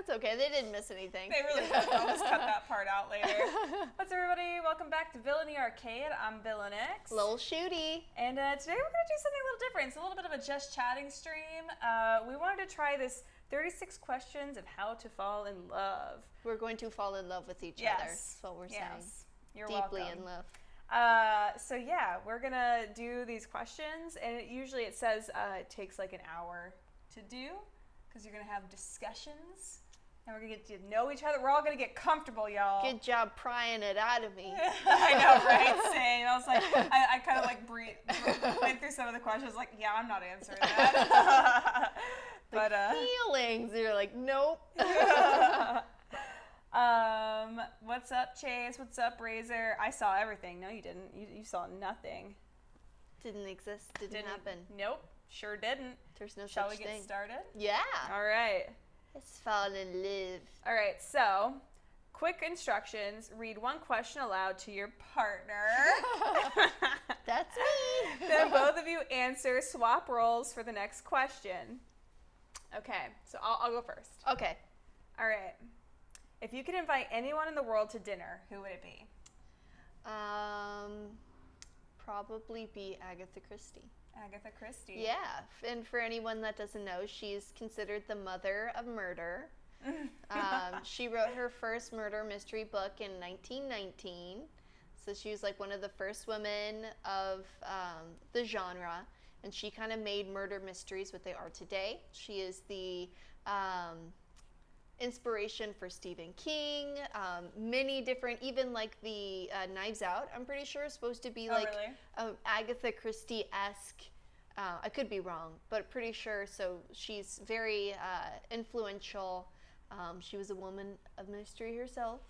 It's okay. They didn't miss anything. They really didn't. I'll just cut that part out later. What's everybody? Welcome back to Villainy Arcade. I'm Villynnex. Lilshootie. And today we're going to do something a little different. It's a little bit of a just chatting stream. We wanted to try this 36 questions of how to fall in love. We're going to fall in love with each other. That's what we're saying. You're deeply welcome. in love. So yeah, we're going to do these questions. And usually it says it takes like an hour to do. Because you're going to have discussions. And we're going to get to know each other. We're all going to get comfortable, y'all. Good job prying it out of me. I know, right? Same. I was like, I kind of like went through some of the questions, like, yeah, I'm not answering that. But feelings. You're like, nope. What's up, Chase? What's up, Razor? I saw everything. No, you didn't. You saw nothing. Didn't exist. Didn't happen. Nope. Sure didn't. There's no Shall such thing. Shall we get started? Yeah. All right. Let's fall in love. All right, so quick instructions. Read one question aloud to your partner. That's me. Then both of you answer, swap roles for the next question. Okay, so I'll go first. Okay. All right. If you could invite anyone in the world to dinner, who would it be? Probably be Agatha Christie. Agatha Christie. Yeah, and for anyone that doesn't know, she's considered the mother of murder. She wrote her first murder mystery book in 1919, so she was like one of the first women of the genre, and she kind of made murder mysteries what they are today. She is the inspiration for Stephen King, many different, even like the Knives Out, I'm pretty sure is supposed to be like really? Agatha Christie-esque. I could be wrong, but pretty sure. So she's very influential. She was a woman of mystery herself.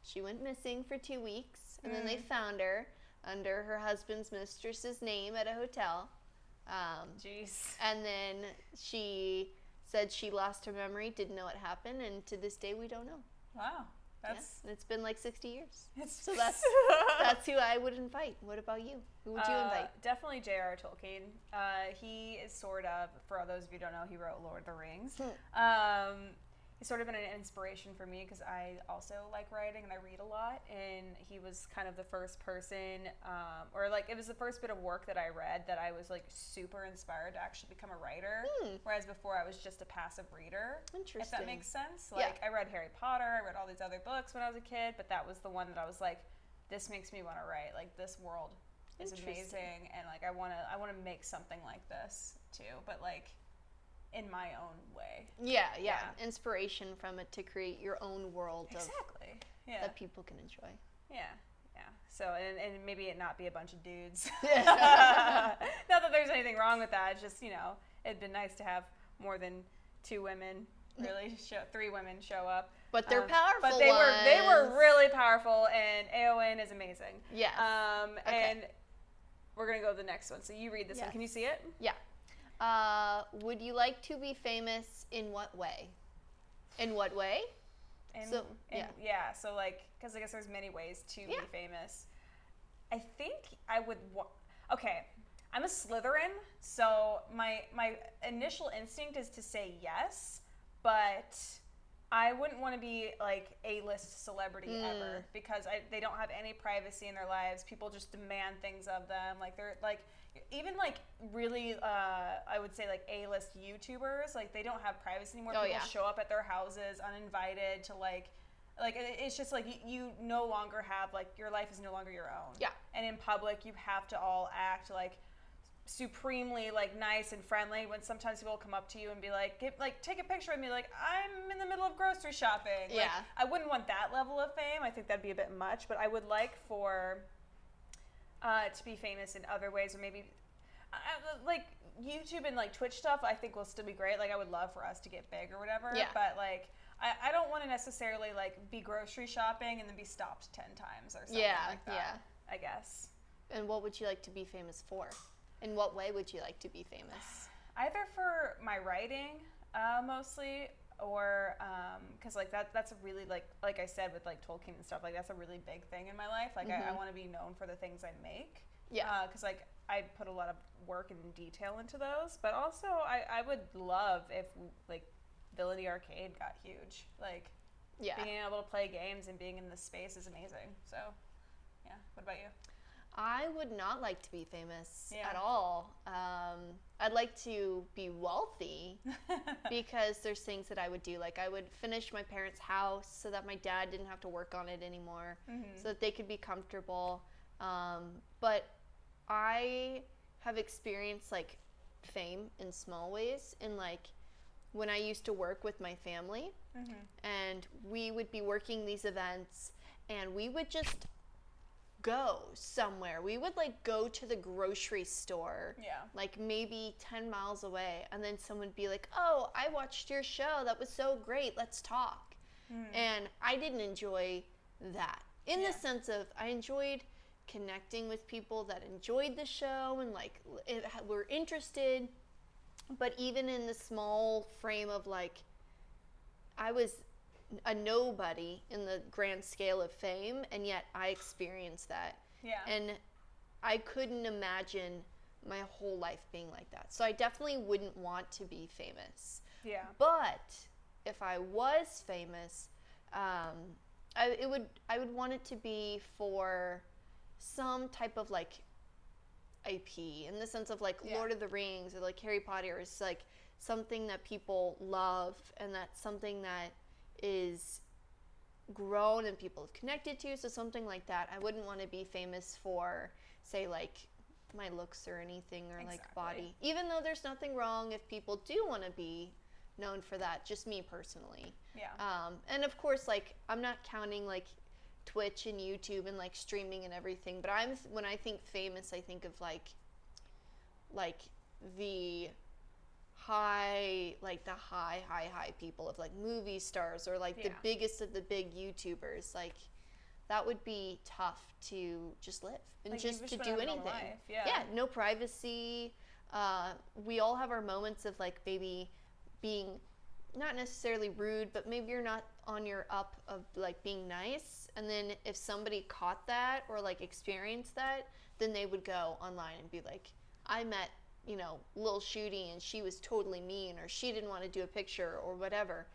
She went missing for 2 weeks, and then they found her under her husband's mistress's name at a hotel. Jeez. And then she said she lost her memory, didn't know what happened, and to this day we don't know. Wow. That's It's been like 60 years. So that's who I would invite. What about you? Who would you invite? Definitely J.R.R. Tolkien. He is sort of, for those of you who don't know, he wrote Lord of the Rings. He's sort of been an inspiration for me because I also like writing and I read a lot, and he was kind of the first person, or like it was the first bit of work that I read that I was like super inspired to actually become a writer, whereas before I was just a passive reader. Interesting. If that makes sense. Like I read Harry Potter, I read all these other books when I was a kid, but that was the one that I was like, this makes me want to write. Like this world is amazing, and like I want to make something like this too, but like in my own way. Yeah. Inspiration from it to create your own world that people can enjoy. Yeah. So, and maybe it not be a bunch of dudes. Not that there's anything wrong with that. It's just, it'd been nice to have more than 2 women, really 3 women show up. But they're powerful. But they were really powerful, and Éowyn is amazing. Yes. And we're going to go to the next one. So you read this one. Can you see it? Yeah. Would you like to be famous in what way? In what way? So like, because I guess there's many ways to be famous. I think I would, okay, I'm a Slytherin, so my initial instinct is to say yes, but I wouldn't want to be like A-list celebrity ever, because they don't have any privacy in their lives. People just demand things of them. Like they're like, even like really, I would say like A-list YouTubers, like they don't have privacy anymore. People show up at their houses uninvited to like it's just like you no longer have, like, your life is no longer your own. Yeah. And in public you have to all act like supremely like nice and friendly, when sometimes people will come up to you and be like, take a picture with me, like I'm in the middle of grocery shopping. Yeah. Like, I wouldn't want that level of fame. I think that'd be a bit much, but I would like for to be famous in other ways, or maybe like YouTube and like Twitch stuff I think will still be great. Like I would love for us to get big or whatever. Yeah. But like I don't want to necessarily like be grocery shopping and then be stopped 10 times or something like that. I guess. And what would you like to be famous for? In what way would you like to be famous? Either for my writing, mostly, or because like that's a really like I said with like Tolkien and stuff, like that's a really big thing in my life. Like I want to be known for the things I make. Yeah. Because like I put a lot of work and detail into those, but also I would love if like Villainy Arcade got huge. Like, being able to play games and being in this space is amazing. So, yeah. What about you? I would not like to be famous at all. I'd like to be wealthy because there's things that I would do. Like I would finish my parents' house so that my dad didn't have to work on it anymore, so that they could be comfortable. But I have experienced like fame in small ways. In like when I used to work with my family, and we would be working these events, and we would just go somewhere. We would like go to the grocery store, like maybe 10 miles away, and then someone would be like, oh, I watched your show, that was so great, let's talk. And I didn't enjoy that in the sense of I enjoyed connecting with people that enjoyed the show and like were interested, but even in the small frame of like I was a nobody in the grand scale of fame, and yet I experienced that. And I couldn't imagine my whole life being like that. So I definitely wouldn't want to be famous. But if I was famous, I would want it to be for some type of like IP, in the sense of like Lord of the Rings or like Harry Potter, or it's like something that people love and that's something that is grown and people have connected to. So something like that. I wouldn't want to be famous for, say, like my looks or anything, or like body, even though there's nothing wrong if people do want to be known for that. Just me personally. And of course, like I'm not counting like Twitch and YouTube and like streaming and everything, but when I think famous, I think of like the high people of like movie stars, or like the biggest of the big YouTubers. Like that would be tough to just live and like just to do anything. No privacy. We all have our moments of like maybe being not necessarily rude, but maybe you're not on your up of like being nice, and then if somebody caught that or like experienced that, then they would go online and be like, I met Lilshootie and she was totally mean, or she didn't want to do a picture or whatever.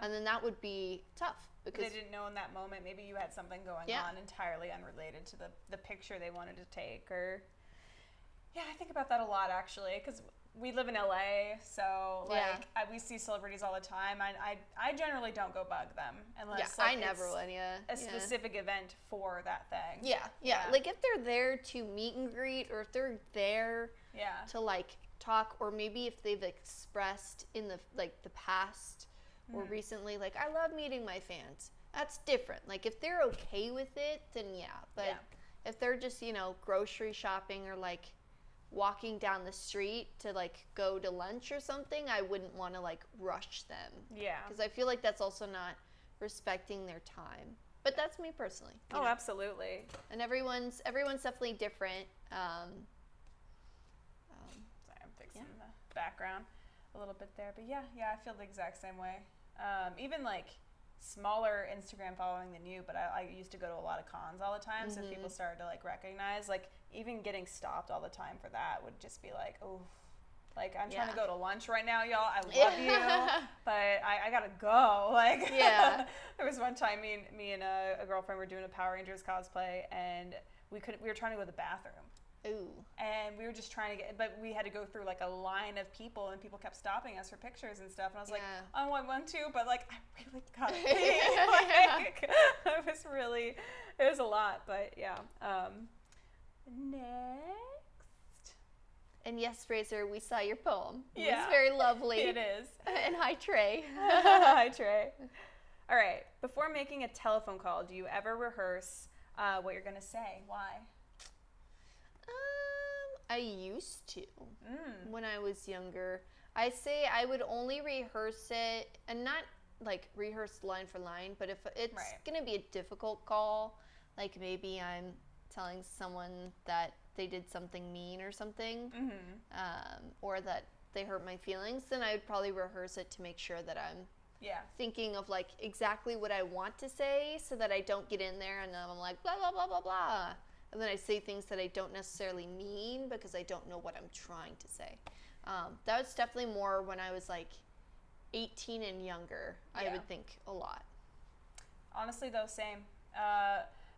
And then that would be tough because they didn't know in that moment maybe you had something going on entirely unrelated to the picture they wanted to take. Or I think about that a lot actually, because we live in LA, so like we see celebrities all the time. I generally don't go bug them unless like, I never would. A specific event for that thing. Like if they're there to meet and greet, or if they're there to like talk, or maybe if they've expressed in the like the past or recently like I love meeting my fans, that's different. Like if they're okay with it, then but if they're just grocery shopping or like walking down the street to like go to lunch or something, I wouldn't want to like rush them. Because I feel like that's also not respecting their time. But that's me personally. Absolutely. And everyone's definitely different. Sorry, I'm fixing the background a little bit there. But I feel the exact same way. Even like smaller Instagram following than you, but I used to go to a lot of cons all the time, so people started to like recognize, like even getting stopped all the time for that would just be like, oh, like I'm trying to go to lunch right now, y'all. I love you, but I gotta go. Like there was one time me and a girlfriend were doing a Power Rangers cosplay, and we were trying to go to the bathroom. And we were just trying to but we had to go through like a line of people, and people kept stopping us for pictures and stuff. And I was like, I want to, but like I really gotta pee. Like, it was a lot, but next. And yes, Fraser, we saw your poem. It was very lovely. It is. And hi, Trey. Hi, Trey. All right. Before making a telephone call, do you ever rehearse what you're gonna say? Why? I used to when I was younger. I say I would only rehearse it, and not like rehearse line for line, but if it's going to be a difficult call, like maybe I'm telling someone that they did something mean or something, or that they hurt my feelings, then I would probably rehearse it to make sure that I'm thinking of like exactly what I want to say, so that I don't get in there and then I'm like blah, blah, blah, blah, blah. And then I say things that I don't necessarily mean because I don't know what I'm trying to say. That was definitely more when I was like 18 and younger, I would think a lot. Honestly, though, same.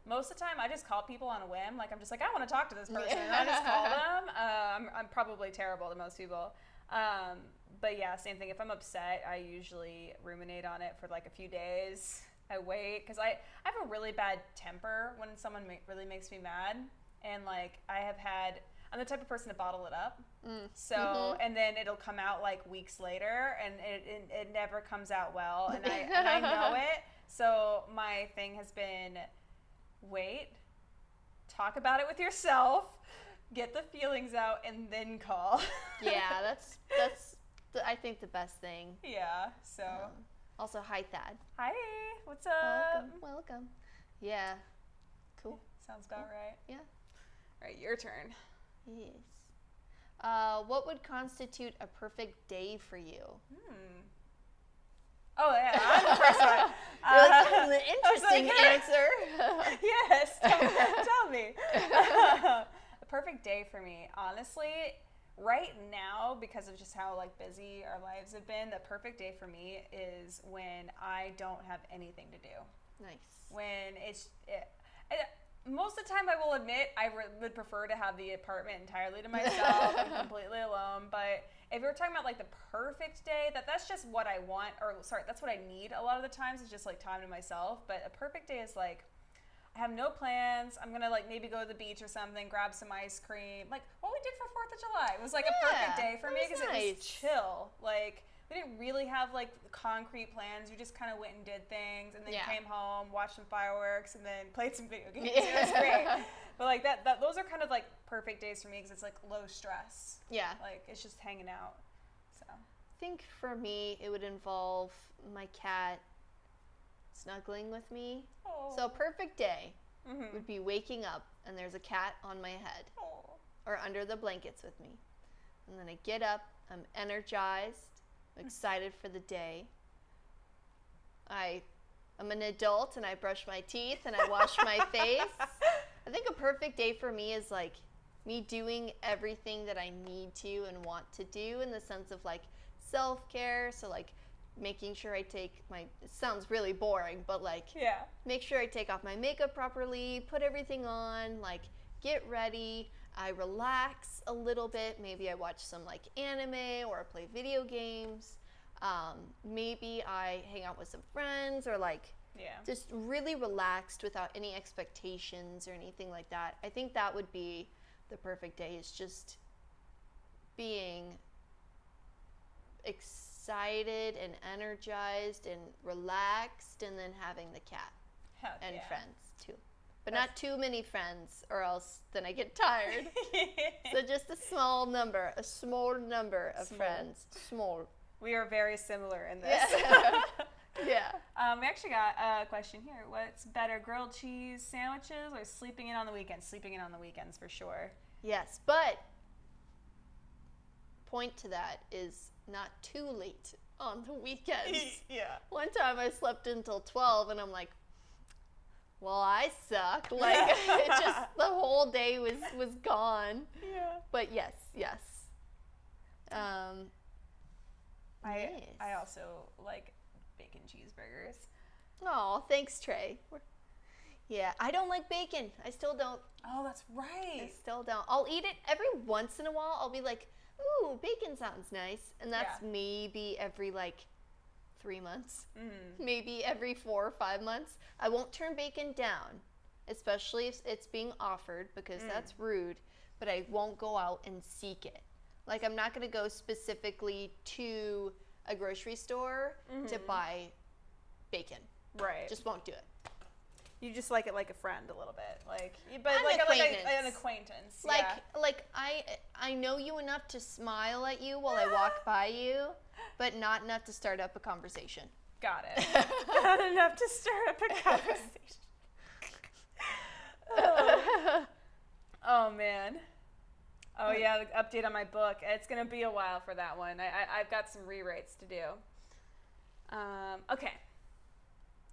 Most of the time, I just call people on a whim. Like, I'm just like, I want to talk to this person. And I just call them. I'm probably terrible to most people. But yeah, same thing. If I'm upset, I usually ruminate on it for like a few days. I wait, because I have a really bad temper when someone really makes me mad. And like, I'm the type of person to bottle it up. So, and then it'll come out like weeks later, and it never comes out well. And I know it. So my thing has been, wait, talk about it with yourself, get the feelings out, and then call. Yeah, that's I think the best thing. Yeah, so. Also, hi, Thad. Hi, what's up? Welcome. Yeah, cool. Sounds about right. Yeah. All right, your turn. Yes. What would constitute a perfect day for you? Oh, yeah, I'm the first one. That's an interesting answer. Yes, tell me. A perfect day for me, honestly, right now, because of just how like busy our lives have been, the perfect day for me is when I don't have anything to do. Nice. When most of the time, I will admit, I would prefer to have the apartment entirely to myself and completely alone. But if we're talking about like the perfect day, that's just what I want, or sorry, that's what I need a lot of the times, is just like time to myself. But a perfect day is like, I have no plans. I'm gonna like maybe go to the beach or something, grab some ice cream, like what we did for 4th of July. It was like a perfect day for me because it was chill. Like, we didn't really have like concrete plans. We just kind of went and did things, and then came home, watched some fireworks, and then played some video games. It was great. But like that those are kind of like perfect days for me because it's like low stress. Yeah. Like, it's just hanging out. So I think for me it would involve my cat snuggling with me. Oh. So a perfect day would be waking up and there's a cat on my head or under the blankets with me. And then I get up, I'm energized, I'm excited for the day. I'm an adult and I brush my teeth and I wash my face. I think a perfect day for me is like me doing everything that I need to and want to do, in the sense of like self-care. So like making sure I take it sounds really boring, but like make sure I take off my makeup properly, put everything on, like get ready. I relax a little bit. Maybe I watch some like anime or I play video games. Maybe I hang out with some friends or like just really relaxed without any expectations or anything like that. I think that would be the perfect day, is just being excited and energized and relaxed, and then having the cat and friends too. But not too many friends, or else then I get tired. So just a small number of friends. Small. We are very similar in this. Yeah. We actually got a question here. What's better, grilled cheese sandwiches or sleeping in on the weekends? Sleeping in on the weekends for sure. Yes, but point to that is not too late on the weekends. One time I slept until 12 and I'm like, well, I suck. Like, it just, the whole day was gone. Yeah. But yes. I also like bacon cheeseburgers. Oh, thanks, Trey. Yeah, I don't like bacon. I still don't. Oh, that's right. I still don't. I'll eat it every once in a while. I'll be like, ooh, bacon sounds nice. And that's maybe every like 3 months, maybe every 4 or 5 months. I won't turn bacon down, especially if it's being offered, because that's rude, but I won't go out and seek it. Like, I'm not going to go specifically to a grocery store to buy bacon. Right. Just won't do it. You just like it like a friend a little bit, like, but like an acquaintance. Like I know you enough to smile at you while I walk by you, but not enough to start up a conversation. Got it. Not enough to start up a conversation. Oh man. Oh yeah, the update on my book. It's gonna be a while for that one. I've got some rewrites to do. Okay.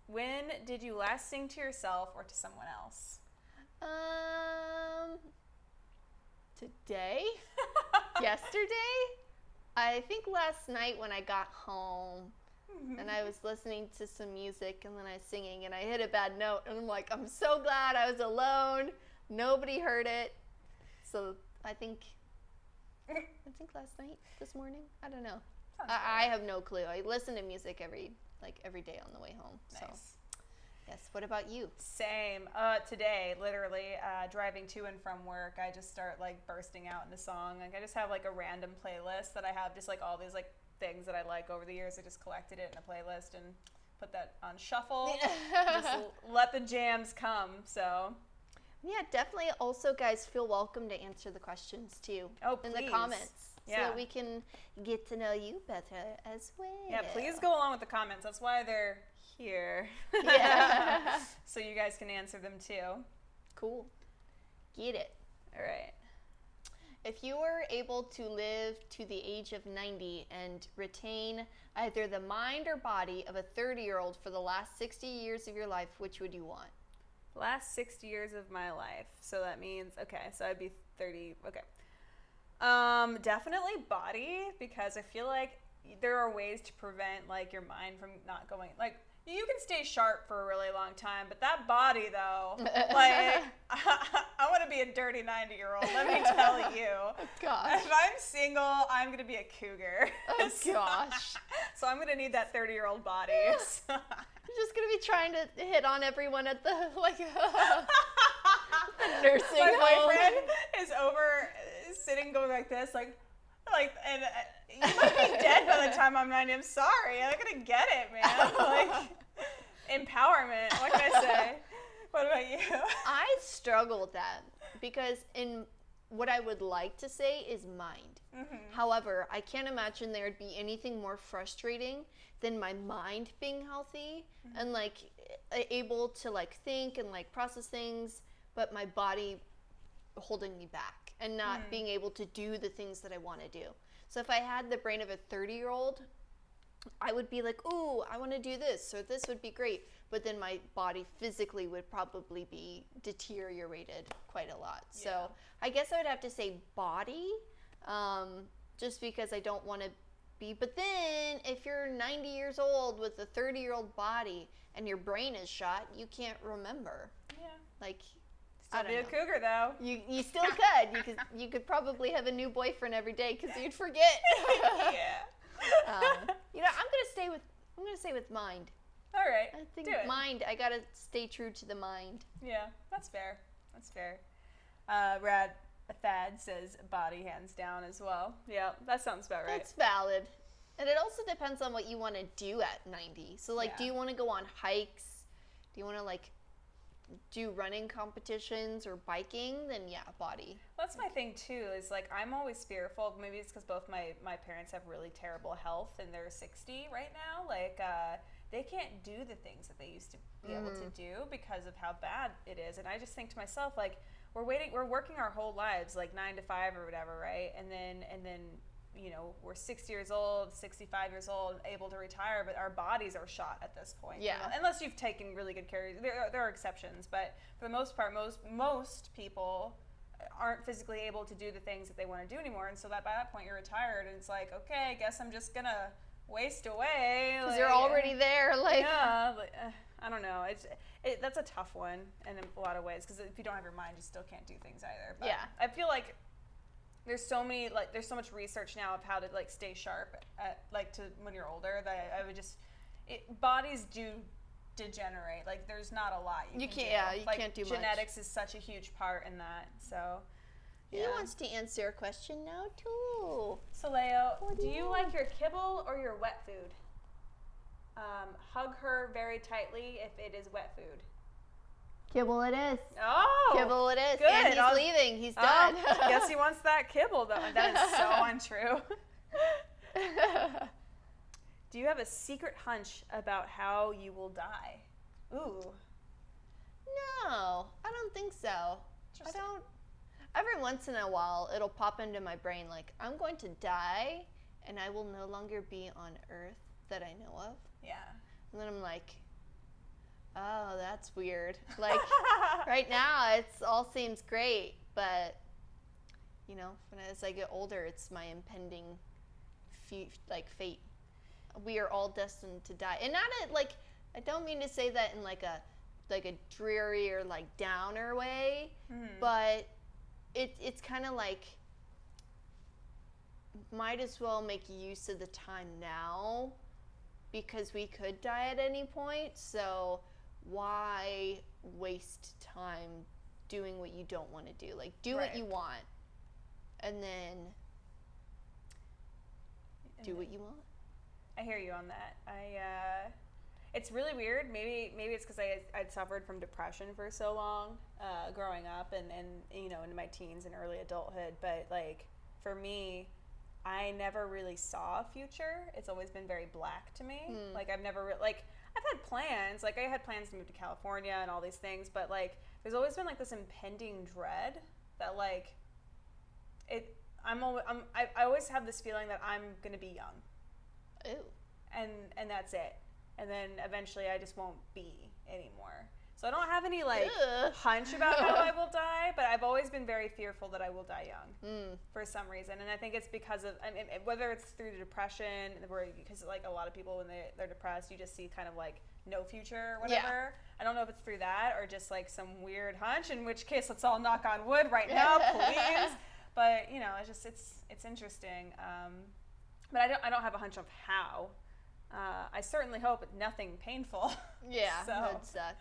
When did you last sing to yourself or to someone else? Today? Yesterday? I think last night when I got home and I was listening to some music and then I was singing and I hit a bad note and I'm like, I'm so glad I was alone. Nobody heard it. So I think last night, this morning, I don't know. I have no clue. I listen to music every day on the way home. Nice. So. Yes. What about you? Same. Today, literally, driving to and from work, I just start like bursting out into song. Like I just have like a random playlist that I have just like all these like things that I like over the years. I just collected it in a playlist and put that on shuffle. Just let the jams come. So. Yeah, definitely. Also, guys, feel welcome to answer the questions too in the comments, so that we can get to know you better as well. Yeah, please go along with the comments. That's why they're here. Yeah. So you guys can answer them too. Cool. Get it. All right. If you were able to live to the age of 90 and retain either the mind or body of a 30-year-old for the last 60 years of your life, which would you want? Last 60 years of my life. So that means, so I'd be 30. Okay. Definitely body, because I feel like there are ways to prevent like your mind from not going, like you can stay sharp for a really long time, but that body though, like I want to be a dirty 90-year-old, let me tell you. Oh, gosh. If I'm single, I'm going to be a cougar. Oh, gosh. So I'm going to need that 30-year-old body. You're just going to be trying to hit on everyone at the, like, the nursing home. My boyfriend is over sitting going like this, and you might be dead by the time I'm 90. I'm sorry. I'm going to get it, man. Like, empowerment. What can I say? What about you? I struggle with that because what I would like to say is mind. Mm-hmm. However, I can't imagine there'd be anything more frustrating than my mind being healthy and like able to like think and like process things, but my body holding me back and not being able to do the things that I want to do. So if I had the brain of a 30-year-old, I would be like, ooh, I want to do this, or this would be great. But then my body physically would probably be deteriorated quite a lot. Yeah. So I guess I would have to say body, just because I don't want to be. But then if you're 90 years old with a 30-year-old body and your brain is shot, you can't remember. Yeah. Like, still be a cougar, though. You still could. You could probably have a new boyfriend every day because you'd forget. Yeah. I'm gonna stay with mind. All right. I think mind. I gotta stay true to the mind. Yeah, that's fair. That's fair. Thad says body, hands down as well. Yeah, that sounds about right. That's valid. And it also depends on what you want to do at 90. So like, do you want to go on hikes? Do you want to like do running competitions or biking? Then yeah, body. That's my thing too, is like I'm always fearful. Maybe it's because both my parents have really terrible health and they're 60 right now. Like they can't do the things that they used to be able to do because of how bad it is. And I just think to myself, like, we're working our whole lives like 9 to 5 or whatever, right? And then you know, we're 60 years old, 65 years old, able to retire, but our bodies are shot at this point. Yeah. You know? Unless you've taken really good care of there are exceptions, but for the most part, most people aren't physically able to do the things that they want to do anymore. And so that by that point you're retired and it's like, okay, I guess I'm just gonna waste away. Because you're already there. Like, yeah, I don't know. That's a tough one in a lot of ways, because if you don't have your mind, you still can't do things either. But yeah. I feel like there's so much research now of how to like stay sharp to when you're older, that I would just bodies do degenerate. Like there's not a lot you can do. Yeah, you can't do much. Genetics is such a huge part in that. So he wants to answer a question now too. So Leo, do you like your kibble or your wet food? Hug her very tightly if it is wet food. Kibble it is. Oh, kibble it is. Good. And he's leaving. He's done. Guess he wants that kibble though. That is so untrue. Do you have a secret hunch about how you will die? Ooh. No, I don't think so. I don't. Every once in a while, it'll pop into my brain like, I'm going to die, and I will no longer be on Earth that I know of. Yeah. And then I'm like, oh, that's weird. Like, right now, it all seems great, but, you know, as I get older, it's my impending fate. We are all destined to die, and not like, I don't mean to say that in like a dreary or like downer way, but it's kind of like, might as well make use of the time now, because we could die at any point. So why waste time doing what you don't want to do? Like, do what you want, and then do what you want. I hear you on that. It's really weird. Maybe it's because I'd suffered from depression for so long growing up and into my teens and early adulthood. But like for me, I never really saw a future. It's always been very black to me. Like I've never I've had plans. Like I had plans to move to California and all these things. But like there's always been like this impending dread that like I always have this feeling that I'm gonna be young. Ooh. And that's it. And then eventually I just won't be anymore. So I don't have any hunch about how I will die, but I've always been very fearful that I will die young for some reason. And I think it's because of, I mean, whether it's through the depression, because like a lot of people when they're depressed, you just see kind of like no future or whatever. Yeah. I don't know if it's through that or just like some weird hunch, in which case let's all knock on wood right now, please. But it's interesting. But I don't have a hunch of how. I certainly hope nothing painful. Yeah, so, that would suck.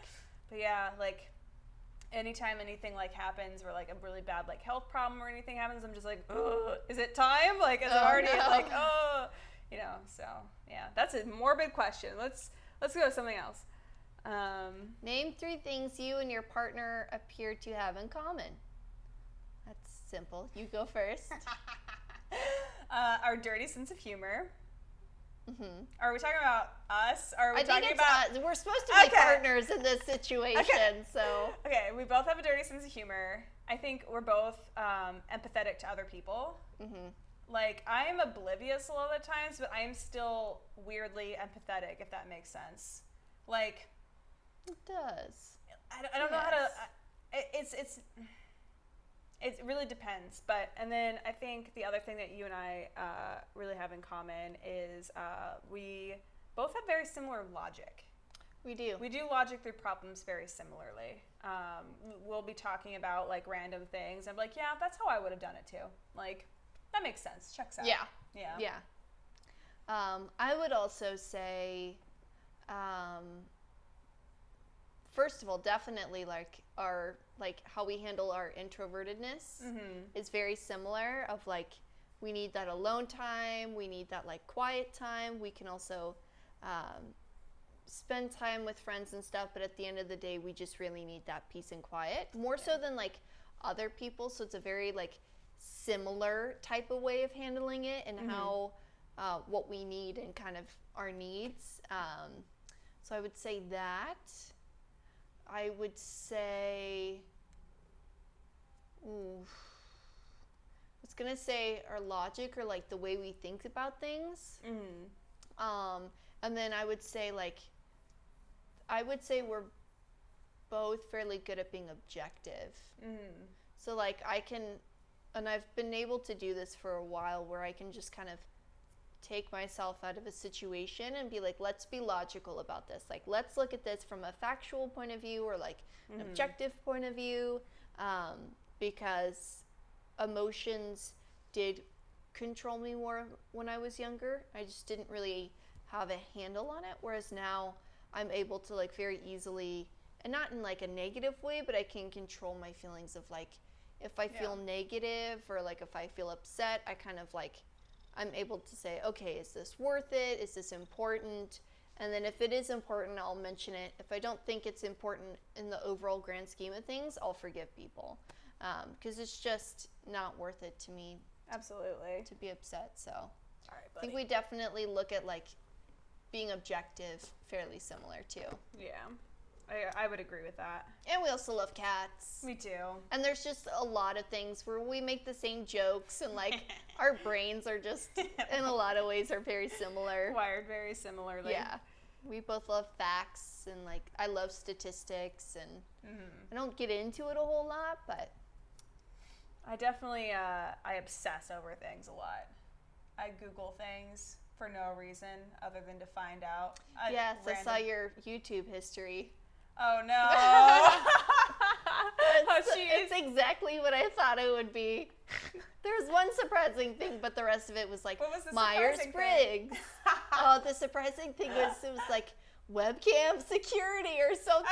But yeah, like anytime anything like happens or like a really bad like health problem or anything happens, I'm just like, is it time? Like, is it already like, so yeah, that's a morbid question. Let's go to something else. Name 3 things you and your partner appear to have in common. That's simple. You go first. Our dirty sense of humor. Mm-hmm. Are we talking about us? Or are we talking about? We're supposed to be partners in this situation, so. Okay, we both have a dirty sense of humor. I think we're both empathetic to other people. Mm-hmm. Like, I'm oblivious a lot of the times, but I am still weirdly empathetic, if that makes sense. Like. It does. I don't know how to. It really depends, and then I think the other thing that you and I really have in common is we both have very similar logic. We do. We do logic through problems very similarly. We'll be talking about like random things. I'm like, yeah, that's how I would have done it too. Like, that makes sense. Checks out. Yeah. I would also say, first of all, definitely how we handle our introvertedness is very similar. Of like, we need that alone time, we need that like quiet time. We can also spend time with friends and stuff, but at the end of the day, we just really need that peace and quiet more so than like other people. So it's a very like similar type of way of handling it and how what we need and kind of our needs. So I would say that. I would say, I was gonna say our logic or like the way we think about things. And then I would say we're both fairly good at being objective. So like and I've been able to do this for a while where I can just kind of take myself out of a situation and be like, let's be logical about this. Like, let's look at this from a factual point of view or like an objective point of view, because emotions did control me more when I was younger. I just didn't really have a handle on it, whereas now I'm able to like very easily, and not in like a negative way, but I can control my feelings of like, if I feel negative or like if I feel upset, I kind of like, I'm able to say, okay, is this worth it? Is this important? And then if it is important, I'll mention it. If I don't think it's important in the overall grand scheme of things, I'll forgive people. Because it's just not worth it to me. Absolutely. To be upset, so. All right, buddy. I think we definitely look at like being objective fairly similar too. Yeah. I would agree with that. And we also love cats. Me too. And there's just a lot of things where we make the same jokes and like our brains are just in a lot of ways are very similar. Wired very similarly. Yeah. We both love facts and like I love statistics and I don't get into it a whole lot, but I definitely I obsess over things a lot. I Google things for no reason other than to find out. Yes, I saw your YouTube history. Oh no! It's exactly what I thought it would be. There was one surprising thing, but the rest of it was like Myers-Briggs. Oh, the surprising thing was it was like webcam security or something.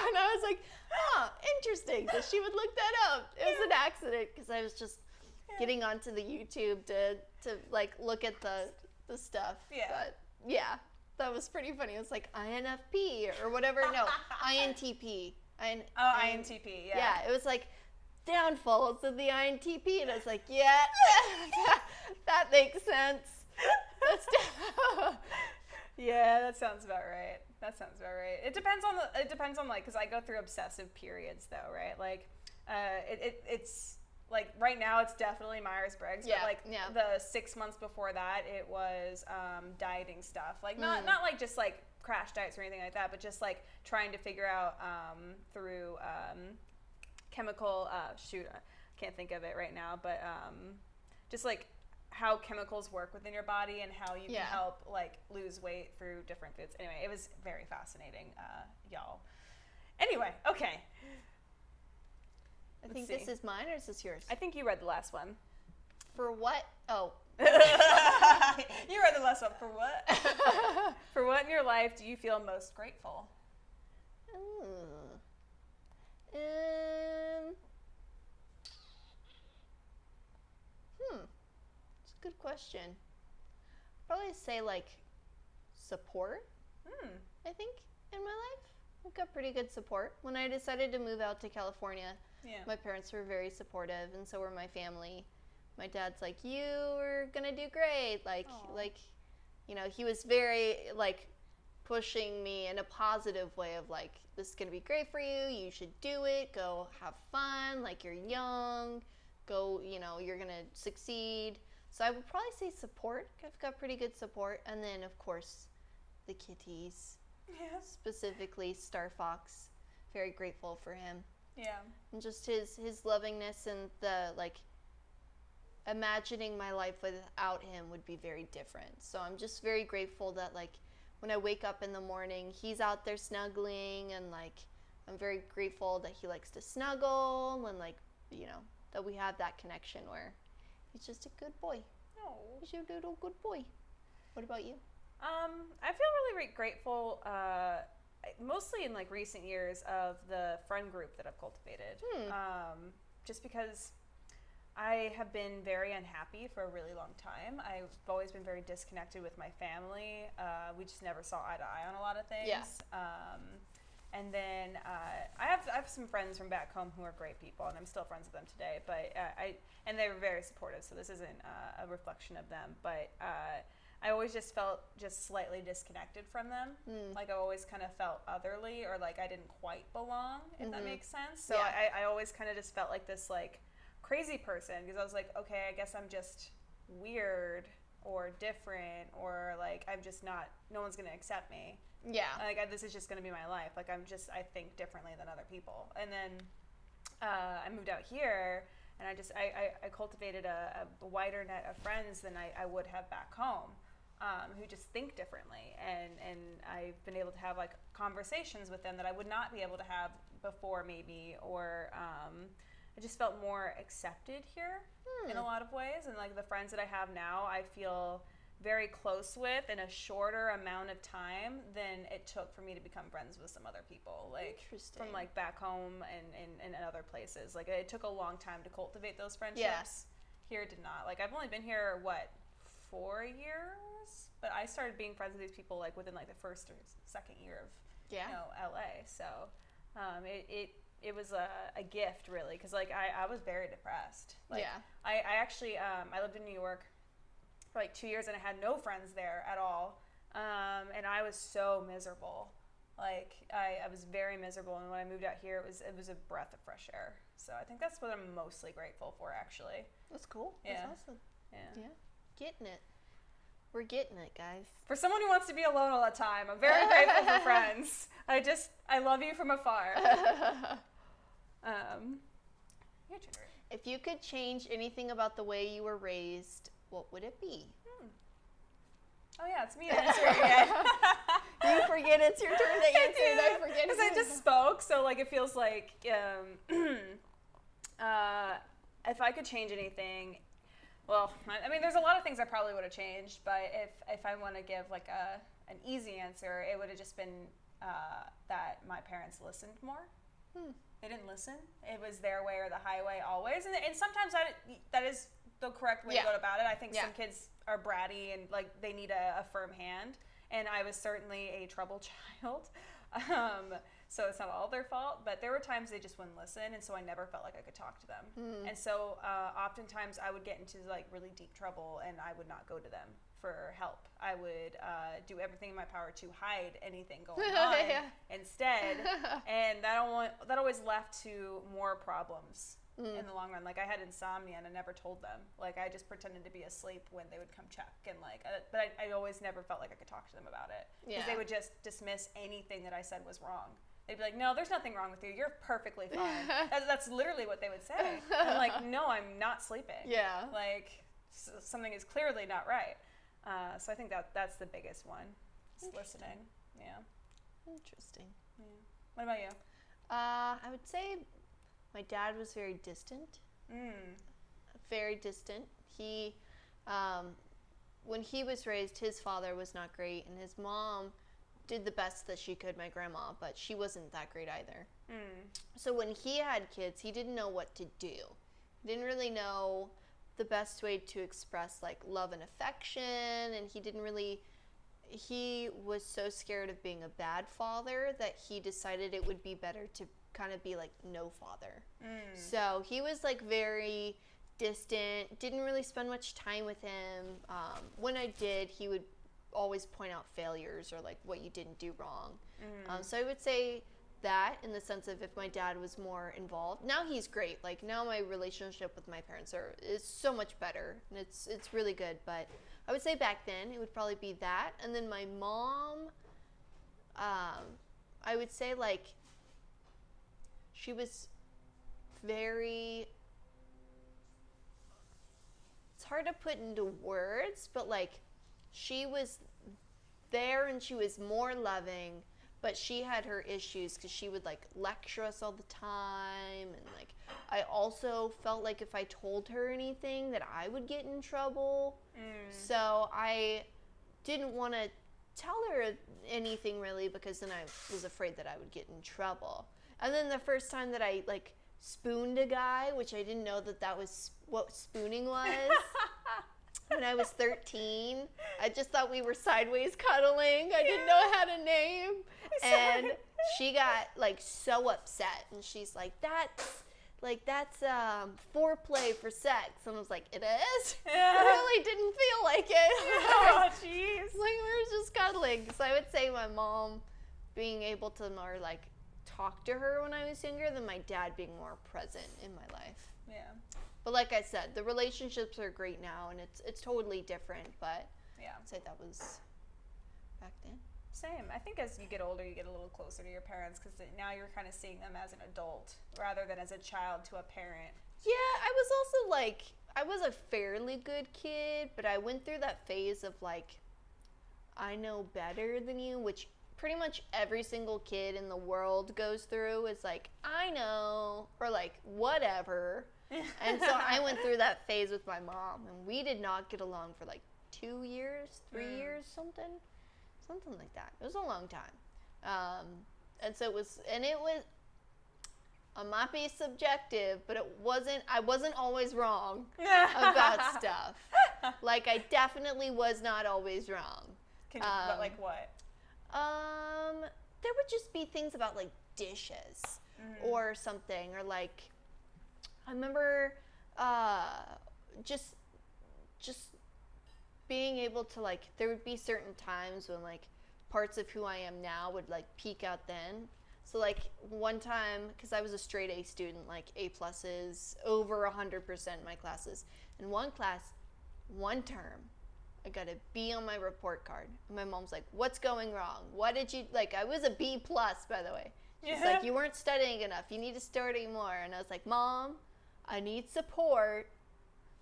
And I was like, oh, interesting that she would look that up. It was an accident because I was just getting onto the YouTube to like look at the stuff. Yeah. But yeah, that was pretty funny. It was like INFP or whatever. No, INTP. INTP, yeah. Yeah, it was like downfalls of the INTP, and I was like, yeah, that makes sense. Yeah, that sounds about right. It depends on like, because I go through obsessive periods though, right? Like, it's like right now it's definitely Myers-Briggs, but like the 6 months before that it was dieting stuff. Like not like just like crash diets or anything like that, but just like trying to figure out through chemical I can't think of it right now, but just like how chemicals work within your body and how you can help like lose weight through different foods. Anyway, it was very fascinating, y'all. Anyway, okay. I think this is mine, or is this yours? I think you read the last one. For what? Oh. You read the last one. For what? For what in your life do you feel most grateful? It's a good question. I'd probably say like support. I think in my life I've got pretty good support. When I decided to move out to California, my parents were very supportive, and so were my family. My dad's like, you were gonna do great. Like, you know, he was very like pushing me in a positive way of like, this is gonna be great for you. You should do it. Go have fun. Like, you're young. Go, you know, you're gonna succeed. So I would probably say support. I've got pretty good support, and then of course the kitties. Yeah. Specifically Star Fox. Very grateful for him. Yeah. And just his lovingness, and the like, imagining my life without him would be very different. So I'm just very grateful that like when I wake up in the morning, he's out there snuggling, and like I'm very grateful that he likes to snuggle, and like, you know, that we have that connection where he's just a good boy. Oh. He's a little good boy. What about you? I feel really grateful, mostly in like recent years, of the friend group that I've cultivated. Just because I have been very unhappy for a really long time. I've always been very disconnected with my family. We just never saw eye to eye on a lot of things. Yeah. And then I have some friends from back home who are great people, and I'm still friends with them today. But and they were very supportive, so this isn't a reflection of them. But I always just felt just slightly disconnected from them. Like I always kind of felt otherly, or like I didn't quite belong, if that makes sense. So I always kind of just felt like this like crazy person, because I was like, okay, I guess I'm just weird or different, or like I'm just not, no one's gonna accept me. Yeah. Like this is just gonna be my life. Like I think differently than other people. And then I moved out here, and I cultivated a wider net of friends than I would have back home, who just think differently. And I've been able to have like conversations with them that I would not be able to have before, maybe, or I just felt more accepted here in a lot of ways. And like the friends that I have now, I feel very close with in a shorter amount of time than it took for me to become friends with some other people, like from like back home and other places. Like it took a long time to cultivate those friendships. Yeah. Here it did not. Like I've only been here 4 years, but I started being friends with these people like within like the first or second year of you know, LA. So it was a gift, really, because like I was very depressed. Like, I actually I lived in New York for like 2 years, and I had no friends there at all, and I was so miserable. Like I was very miserable, and when I moved out here, it was a breath of fresh air. So I think that's what I'm mostly grateful for, actually. That's cool. Yeah. That's awesome. Yeah. Getting it. We're getting it, guys. For someone who wants to be alone all the time, I'm very grateful for friends. I love you from afar. Your turn. If you could change anything about the way you were raised, what would it be? Oh yeah, it's me to answer again. You forget it's your turn to answer, and I forget. Because I just spoke, so like it feels like if I could change anything, well, I mean, there's a lot of things I probably would have changed, but if I want to give like an easy answer, it would have just been that my parents listened more. They didn't listen. It was their way or the highway always, and sometimes that is the correct way to go about it. I think some kids are bratty and like they need a firm hand, and I was certainly a trouble child. So it's not all their fault, but there were times they just wouldn't listen, and so I never felt like I could talk to them. And so oftentimes I would get into like really deep trouble, and I would not go to them for help. I would do everything in my power to hide anything going on instead, and that always left to more problems in the long run. Like I had insomnia, and I never told them. Like I just pretended to be asleep when they would come check, and like, but I always never felt like I could talk to them about it because they would just dismiss anything that I said was wrong. They'd be like, no, there's nothing wrong with you. You're perfectly fine. That's literally what they would say. I'm like, no, I'm not sleeping. Yeah. Like, something is clearly not right. So I think that's the biggest one. Just listening. Yeah. Interesting. Yeah. What about you? I would say my dad was very distant. Very distant. He, when he was raised, his father was not great, and his mom did the best that she could, my grandma, but she wasn't that great either. So when he had kids, he didn't know what to do. He didn't really know the best way to express like love and affection, and he was so scared of being a bad father that he decided it would be better to kind of be like no father. So he was like very distant, didn't really spend much time with him. When I did, he would always point out failures or like what you didn't do wrong. So I would say that in the sense of if my dad was more involved. Now he's great. Like now my relationship with my parents is so much better, and it's really good. But I would say back then it would probably be that. And then my mom, I would say like she was very, it's hard to put into words, but like she was there and she was more loving, but she had her issues because she would like lecture us all the time, and like I also felt like if I told her anything that I would get in trouble. So I didn't want to tell her anything really because then I was afraid that I would get in trouble. And then the first time that I like spooned a guy, which I didn't know that was what spooning was. When I was 13, I just thought we were sideways cuddling. I didn't know I had a name. And she got like so upset, and she's like, that's foreplay for sex. And I was like, it is? I really didn't feel like it. Oh, jeez. Like we were just cuddling. So I would say my mom being able to more like talk to her when I was younger than my dad being more present in my life. Yeah. But like I said, the relationships are great now, and it's totally different. But yeah, I'd say that was back then. Same. I think as you get older, you get a little closer to your parents because now you're kind of seeing them as an adult rather than as a child to a parent. Yeah, I was also like, I was a fairly good kid, but I went through that phase of like, I know better than you, which pretty much every single kid in the world goes through. Is like, I know, or like, whatever. And so I went through that phase with my mom, and we did not get along for like 2 years, 3 years, something like that. It was a long time. And so it was, I might be subjective, but I wasn't always wrong about stuff. Like, I definitely was not always wrong. But like what? There would just be things about like dishes or something, or like, I remember just being able to like, there would be certain times when like parts of who I am now would like peek out then. So like one time, because I was a straight A student, like A pluses, over 100% in my classes. In one class, one term, I got a B on my report card. And my mom's like, what's going wrong? What did you, like, I was a B plus, by the way. She's like, you weren't studying enough. You need to study more. And I was like, Mom, I need support.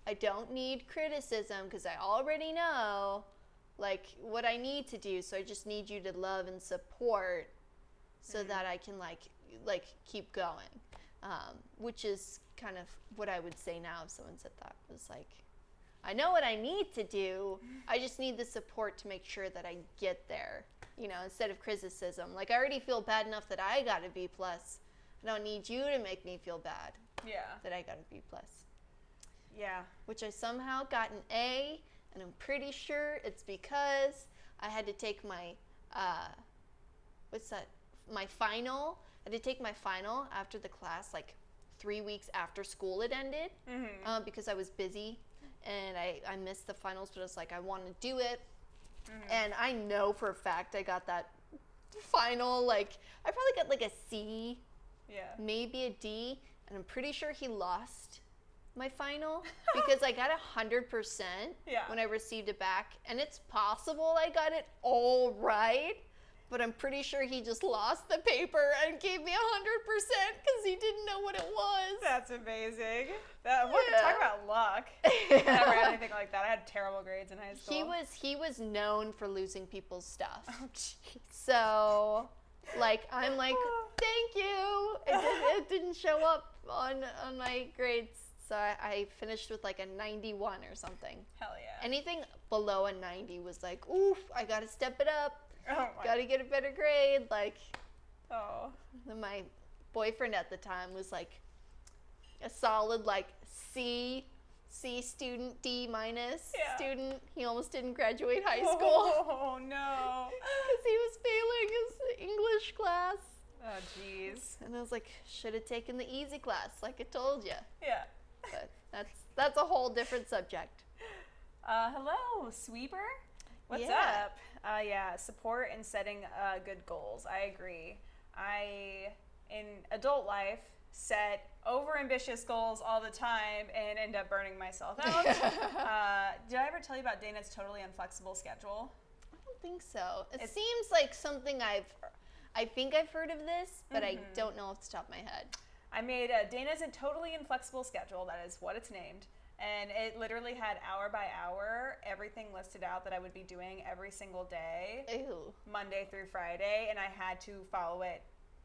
I don't need criticism because I already know like what I need to do. So I just need you to love and support so that I can like keep going. Which is kind of what I would say now if someone said that. Was like, I know what I need to do. I just need the support to make sure that I get there. You know, instead of criticism. Like, I already feel bad enough that I got a B+. I don't need you to make me feel bad. Yeah. That I got a B+. Yeah. Which I somehow got an A, and I'm pretty sure it's because I had to take my, my final. I had to take my final after the class, like 3 weeks after school had ended, because I was busy, and I missed the finals, but I was like, I want to do it. And I know for a fact I got that final, like, I probably got like a C, maybe a D, and I'm pretty sure he lost my final because I got 100% when I received it back, and it's possible I got it all right, but I'm pretty sure he just lost the paper and gave me 100% because he didn't know what it was. That's amazing. Talk about luck. I never had anything like that. I had terrible grades in high school. He was known for losing people's stuff. Oh, geez. So, like, I'm like, thank you. It didn't show up on my grades. So I finished with like a 91 or something. Hell yeah. Anything below a 90 was like, oof, I got to step it up. Oh got to get a better grade. Like, my boyfriend at the time was like a solid like C student, D- student. He almost didn't graduate high school. Oh no. Because he was failing his English class. Oh jeez. And I was like, should have taken the easy class, like I told you. Yeah. But that's a whole different subject. Hello, Sweeper. What's up? Support and setting good goals. I agree. I, in adult life, set over-ambitious goals all the time and end up burning myself out. Did I ever tell you about Dana's totally inflexible schedule? I don't think so. It seems like something I think I've heard of this, but I don't know off the top of my head. I made Dana's a totally inflexible schedule. That is what it's named. And it literally had hour by hour everything listed out that I would be doing every single day. Ew. Monday through Friday. And I had to follow it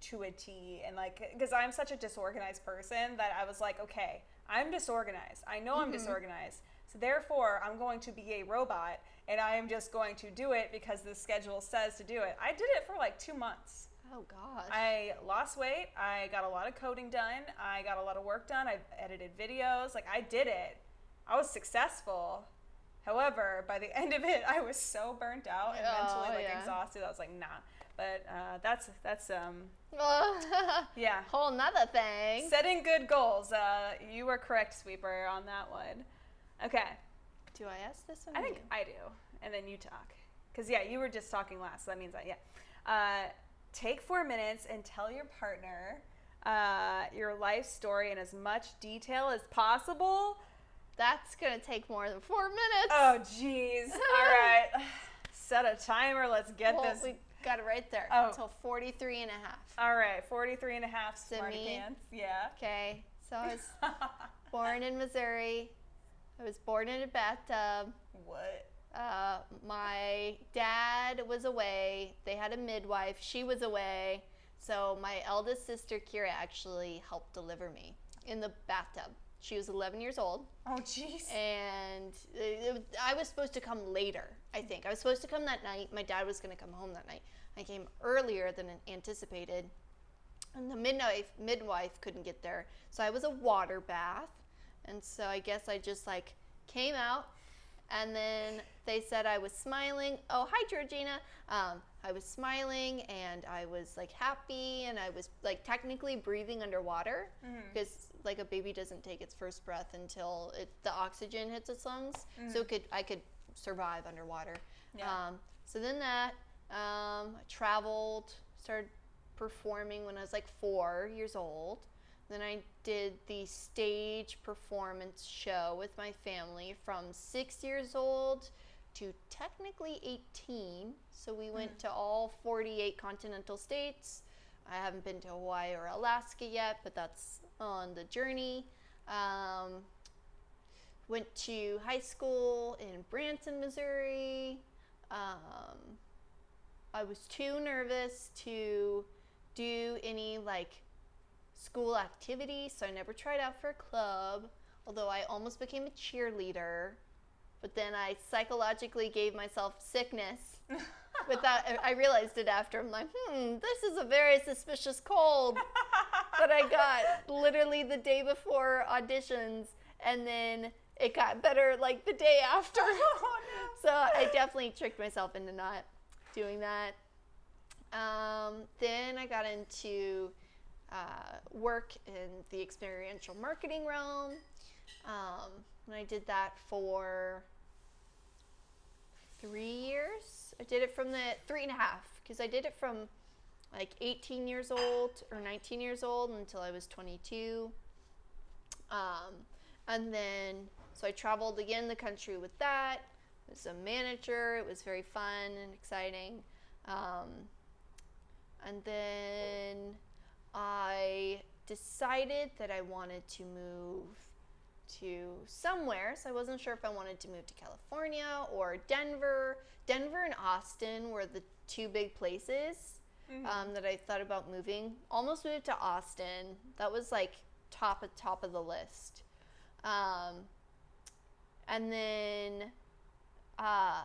to a T. And like, because I'm such a disorganized person that I was like, okay, I'm disorganized. I know I'm disorganized. So therefore, I'm going to be a robot. And I am just going to do it because the schedule says to do it. I did it for like 2 months. Oh, gosh. I lost weight. I got a lot of coding done. I got a lot of work done. I edited videos. Like, I did it. I was successful. However, by the end of it, I was so burnt out and mentally exhausted. I was like, nah. But that's yeah. Whole nother thing. Setting good goals. You were correct, Sweeper, on that one. Okay. Do I ask this one? I think I do. And then you talk. Because, you were just talking last, so that means take 4 minutes and tell your partner your life story in as much detail as possible. That's going to take more than 4 minutes. Oh, jeez. All right. Set a timer. Let's get this. We got it right there. Oh. Until 43 and a half. All right. 43 and a half smarty pants. Yeah. Okay. So I was born in Missouri. I was born in a bathtub. What? My dad was away. They had a midwife. She was away. So my eldest sister, Kira, actually helped deliver me in the bathtub. She was 11 years old. Oh, jeez. And I was supposed to come later, I think. I was supposed to come that night. My dad was going to come home that night. I came earlier than anticipated. And the midwife couldn't get there. So I was a water bath. And so I guess I just like came out. And then they said I was smiling. Oh, hi, Georgina. I was smiling and I was like happy and I was like technically breathing underwater because like a baby doesn't take its first breath until the oxygen hits its lungs. So I could survive underwater. Yeah. So then I traveled, started performing when I was like 4 years old. Then I did the stage performance show with my family from 6 years old to technically 18. So we went to all 48 continental states. I haven't been to Hawaii or Alaska yet, but that's on the journey. went to high school in Branson, Missouri. I was too nervous to do any like school activities, so I never tried out for a club, although I almost became a cheerleader. But then I psychologically gave myself sickness. I realized it after. I'm like, this is a very suspicious cold that I got literally the day before auditions, and then it got better like the day after. Oh, no. So I definitely tricked myself into not doing that. Then I got into work in the experiential marketing realm. And I did that for 3 years. I did it from 3.5, because I did it from like 18 years old or 19 years old until I was 22. And then, so I traveled again the country with that. I was a manager. It was very fun and exciting. And then I decided that I wanted to move to somewhere. So I wasn't sure if I wanted to move to California or Denver. Denver and Austin were the two big places that I thought about moving. Almost moved to Austin. That was like top of the list. And then I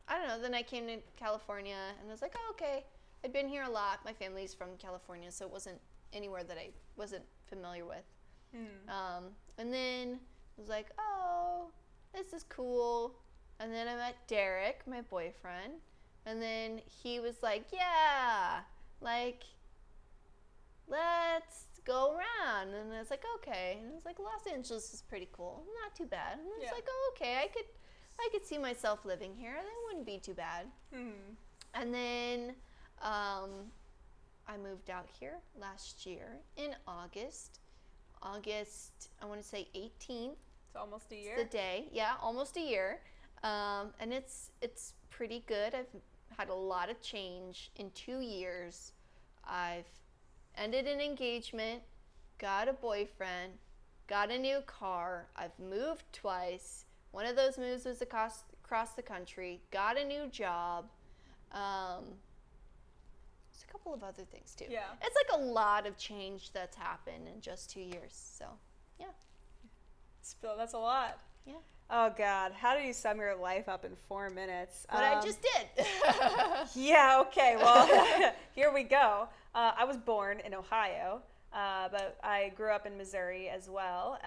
don't know, then I came to California and I was like, oh, okay. I'd been here a lot. My family's from California, so it wasn't anywhere that I wasn't familiar with. And then I was like, oh, this is cool. And then I met Derek, my boyfriend. And then he was like, yeah, like, let's go around. And I was like, okay. And I was like, Los Angeles is pretty cool. Not too bad. And I was like, oh, okay, I could see myself living here. That wouldn't be too bad. And then I moved out here last year in August, I want to say 18th. It's almost a year. The day. Yeah, almost a year. And it's pretty good. I've had a lot of change in 2 years. I've ended an engagement, got a boyfriend, got a new car. I've moved twice. One of those moves was across the country. Got a new job. There's a couple of other things too. Yeah. It's like a lot of change that's happened in just 2 years. So, yeah. That's a lot. Yeah. Oh, God. How do you sum your life up in 4 minutes? What I just did. Yeah, okay. Well, here we go. I was born in Ohio, but I grew up in Missouri as well.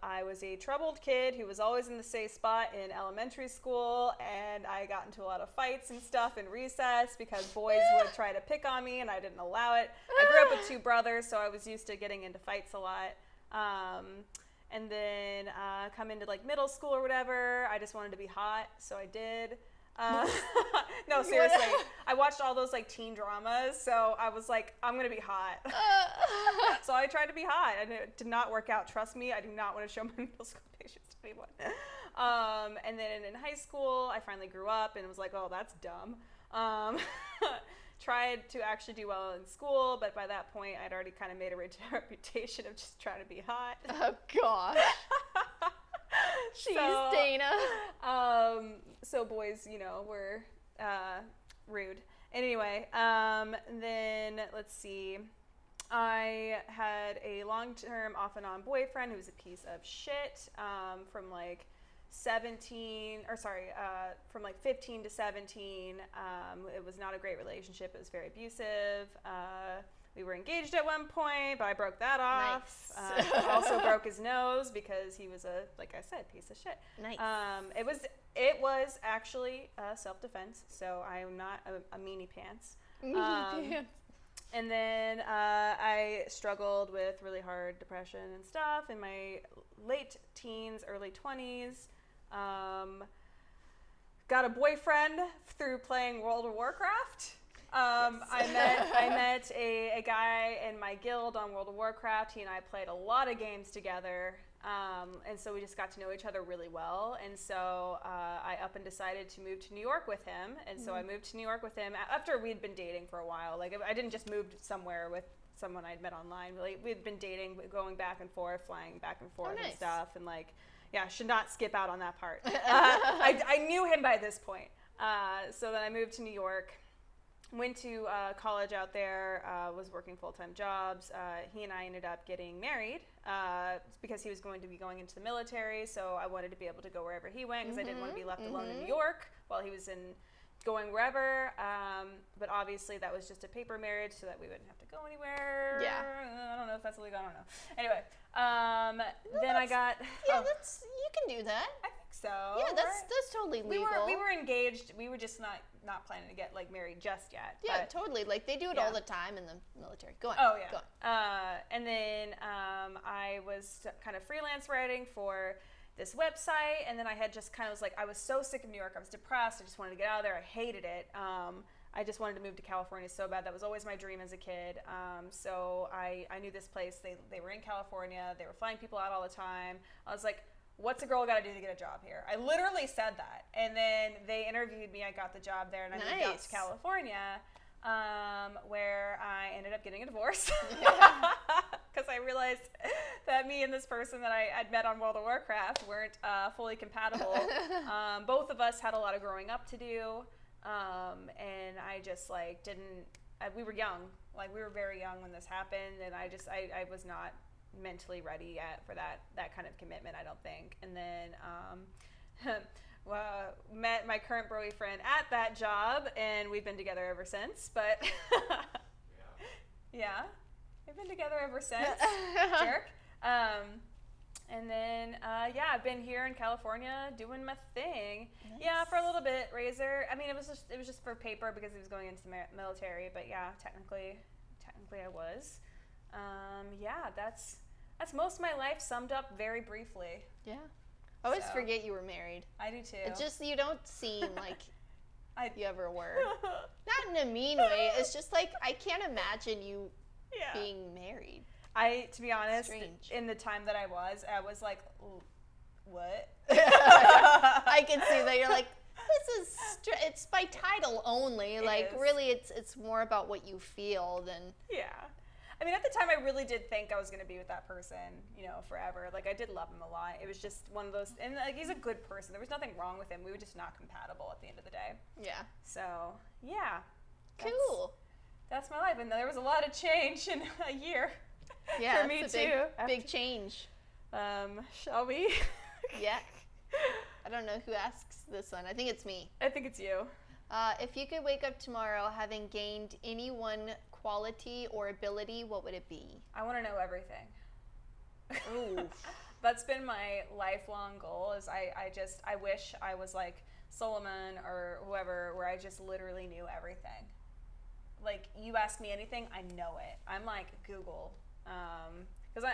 I was a troubled kid who was always in the safe spot in elementary school, and I got into a lot of fights and stuff in recess because boys would try to pick on me, and I didn't allow it. I grew up with 2 brothers, so I was used to getting into fights a lot. And then come into like middle school or whatever, I just wanted to be hot, so I did. No, seriously. I watched all those like teen dramas, so I was like, I'm gonna be hot. So I tried to be hot, and it did not work out. Trust me, I do not want to show my middle school pictures to anyone. And then in high school, I finally grew up and was like, oh, that's dumb. Tried to actually do well in school, but by that point, I'd already kind of made a reputation of just trying to be hot. Oh, gosh. Jeez, Dana. So boys, were rude. Anyway, then let's see. I had a long-term off and on boyfriend who was a piece of shit from like 15 to 17. It was not a great relationship. It was very abusive. We were engaged at one point, but I broke that off. Nice. Also broke his nose because he was like I said, piece of shit. Nice. It was actually self-defense, so I am not a meanie pants. Pants. And then I struggled with really hard depression and stuff in my late teens, early 20s. Got a boyfriend through playing World of Warcraft. I met a guy in my guild on World of Warcraft. He and I played a lot of games together. And so we just got to know each other really well. And so I up and decided to move to New York with him. And so I moved to New York with him after we'd been dating for a while. Like, I didn't just move somewhere with someone I'd met online. Like, we'd been dating, going back and forth, flying back and forth and stuff. And like, yeah, should not skip out on that part. I knew him by this point. So then I moved to New York. Went to college out there, was working full-time jobs. He and I ended up getting married because he was going to be going into the military, so I wanted to be able to go wherever he went because I didn't want to be left alone in New York while he was going wherever. But obviously that was just a paper marriage so that we wouldn't have to go anywhere. Yeah. I don't know if that's illegal. I don't know. Anyway, then I got... Yeah, you can do that. I think so. Yeah, that's totally legal. We were engaged. We were just not planning to get like married just yet. Yeah, totally. Like they do it all the time in the military. Go on. Oh yeah. Go on. And then I was kind of freelance writing for this website, and then I had just kind of was like, I was so sick of New York. I was depressed. I just wanted to get out of there. I hated it. I just wanted to move to California so bad. That was always my dream as a kid. So I knew this place. They were in California. They were flying people out all the time. I was like, what's a girl got to do to get a job here? I literally said that. And then they interviewed me. I got the job there, and I moved out to California, where I ended up getting a divorce. Because I realized that me and this person that I'd met on World of Warcraft weren't fully compatible. Both of us had a lot of growing up to do. And I just like we were young. Like we were very young when this happened, and I was not mentally ready yet for that kind of commitment, I don't think. And then met my current boyfriend at that job, and we've been together ever since. But yeah, we've been together ever since. Jerk. And then I've been here in California doing my thing. Nice. Yeah, for a little bit. Razor. I mean, it was just for paper because he was going into the military. But yeah, technically I was. That's most of my life summed up very briefly. Yeah. I always forget you were married. I do too. It's just you don't seem like you ever were. Not in a mean way. It's just like I can't imagine you being married. To be honest, in the time that I was like, what? I can see that you're like, it's by title only. Really, it's more about what you feel than. Yeah. I mean, at the time, I really did think I was going to be with that person, forever. Like, I did love him a lot. It was just one of those, and like, he's a good person. There was nothing wrong with him. We were just not compatible at the end of the day. Yeah. So, yeah. Cool. That's my life, and there was a lot of change in a year. Yeah, for me it's too. Big change. Shall we? Yeah. I don't know who asks this one. I think it's me. I think it's you. If you could wake up tomorrow having gained any one quality or ability, what would it be? I want to know everything. Ooh. That's been my lifelong goal. Is I wish I was like Solomon or whoever, where I just literally knew everything. Like, you ask me anything, I know it. I'm like Google. Because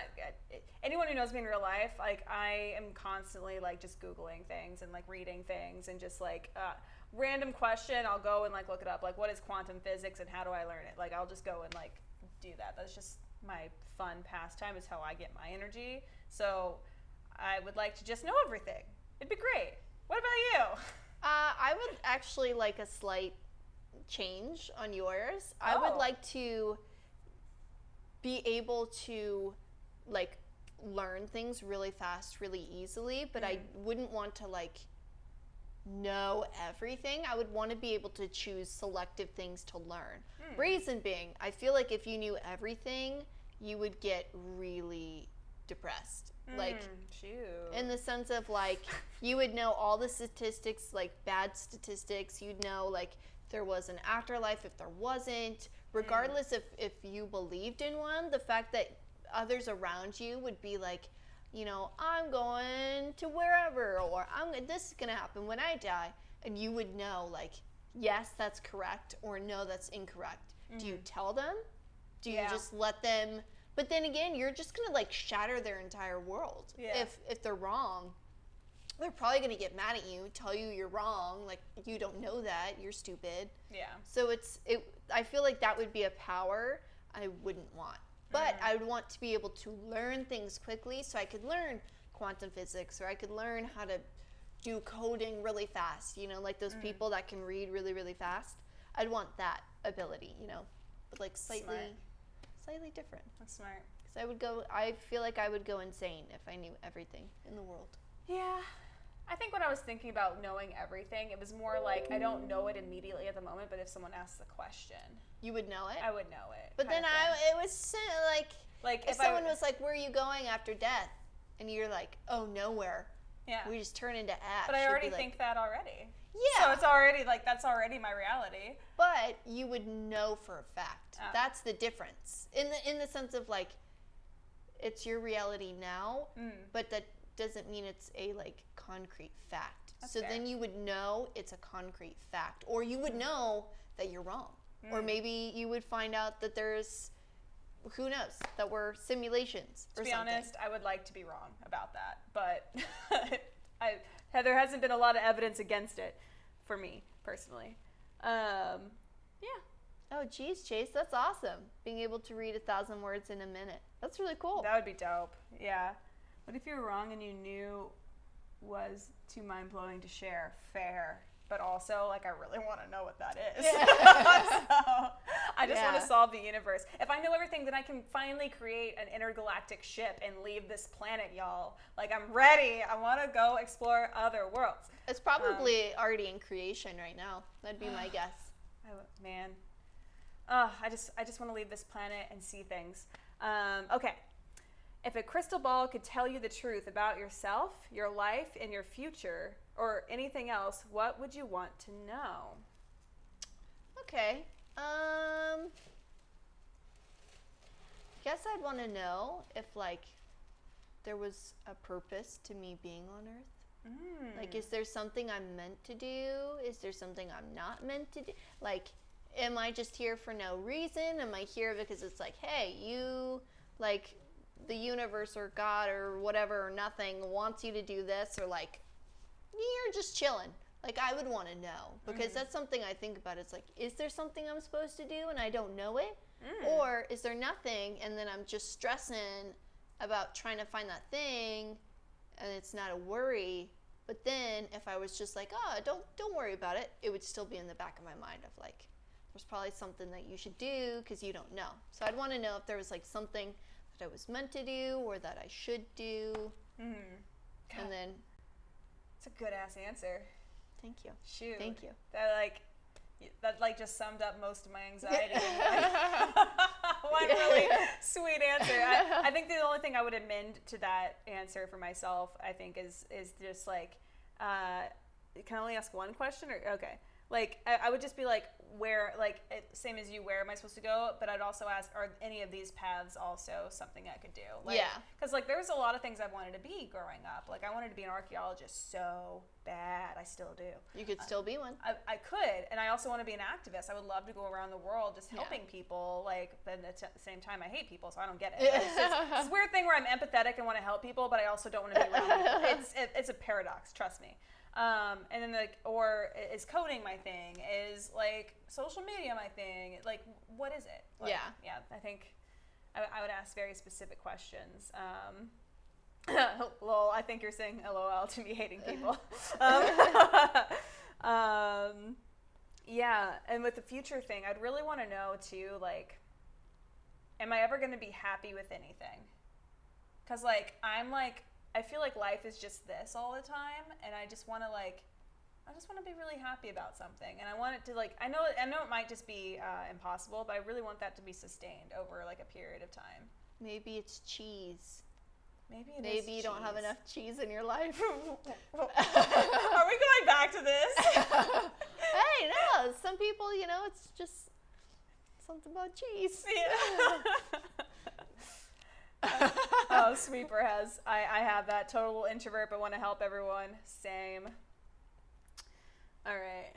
anyone who knows me in real life, like, I am constantly like just Googling things and like reading things and just like random question, I'll go and like look it up. Like, what is quantum physics and how do I learn it? Like, I'll just go and like do that. That's just my fun pastime, is how I get my energy. So I would like to just know everything. It'd be great. What about you? I would actually like a slight change on yours. I would like to be able to like learn things really fast, really easily, but I wouldn't want to like know everything. I would want to be able to choose selective things to learn. Reason being, I feel like if you knew everything, you would get really depressed. Like, in the sense of like, you would know all the statistics, like bad statistics. You'd know like there was an afterlife, if there wasn't. Regardless if you believed in one, the fact that others around you would be like, I'm going to wherever, or this is gonna happen when I die, and you would know like, yes, that's correct, or no, that's incorrect. Do you tell them? Do you just let them? But then again, you're just gonna like shatter their entire world if they're wrong. they're probably going to get mad at you, tell you you're wrong, like, you don't know that, you're stupid. Yeah. So I feel like that would be a power I wouldn't want. But I would want to be able to learn things quickly, so I could learn quantum physics, or I could learn how to do coding really fast, like those people that can read really, really fast. I'd want that ability, but like slightly different. That's smart. Because I feel like I would go insane if I knew everything in the world. Yeah. I think when I was thinking about knowing everything, it was more like I don't know it immediately at the moment, but if someone asks the question, you would know it? I would know it. But then it was like if someone was like, where are you going after death? And you're like, oh, nowhere. Yeah. We just turn into ash. But I already think that already. Yeah. So it's already that's already my reality. But you would know for a fact. That's the difference. In the sense of like, it's your reality now, but that doesn't mean it's a like concrete fact. That's fair. Then you would know it's a concrete fact, or you would know that you're wrong, or maybe you would find out that there's, who knows, that we're simulations or something. To be honest, I would like to be wrong about that, but there hasn't been a lot of evidence against it for me personally. Yeah. Oh, geez, Chase, that's awesome. Being able to read 1,000 words in a minute. That's really cool. That would be dope. Yeah. What if you were wrong and you knew was too mind-blowing to share? Fair. But also, like, I really want to know what that is. Yeah. So, I just want to solve the universe. If I know everything, then I can finally create an intergalactic ship and leave this planet, y'all. Like, I'm ready. I want to go explore other worlds. It's probably already in creation right now. That'd be my guess. Man. I just want to leave this planet and see things. Okay. If a crystal ball could tell you the truth about yourself, your life, and your future, or anything else, what would you want to know? Okay. Guess I'd want to know if, like, there was a purpose to me being on Earth. Like, is there something I'm meant to do? Is there something I'm not meant to do? Like, am I just here for no reason? Am I here because it's like, hey, you, like, the universe or God or whatever or nothing wants you to do this, or like, you're just chilling? Like, I would want to know, because that's something I think about. It's like, is there something I'm supposed to do and I don't know it? Or is there nothing and then I'm just stressing about trying to find that thing and it's not a worry? But then if I was just like, oh, don't worry about it, it would still be in the back of my mind of like, there's probably something that you should do because you don't know. So I'd want to know if there was like something that I was meant to do or that I should do. And then... It's a good ass answer. Thank you. Shoot. Thank you. That just summed up most of my anxiety. One really sweet answer. I think the only thing I would amend to that answer for myself, I think, is just like, can I only ask one question? Or okay. Like, I would just be like, where, like, same as you, where am I supposed to go? But I'd also ask, are any of these paths also something I could do? Like, yeah. Because, like, there's a lot of things I wanted to be growing up. Like, I wanted to be an archaeologist so bad. I still do. You could still be one. I could. And I also want to be an activist. I would love to go around the world just helping people. Like, but at the same time, I hate people, so I don't get it. It's this weird thing where I'm empathetic and want to help people, but I also don't want to be around people. It's a paradox, trust me. And then like, or is coding my thing? Is like social media my thing? Like, what is it? Like, yeah. I think I would ask very specific questions. Lol, I think you're saying LOL to me hating people. Yeah, and with the future thing, I'd really want to know too, like, am I ever going to be happy with anything? Because like, I feel like life is just this all the time, and I just want to be really happy about something, and I want it to like, I know it might just be impossible, but I really want that to be sustained over like a period of time. Maybe it's cheese. Maybe you don't have enough cheese in your life. Are we going back to this? Hey, no, some people, it's just something about cheese. Yeah. Oh, Sweeper has. I have that. Total introvert, but want to help everyone. Same. All right.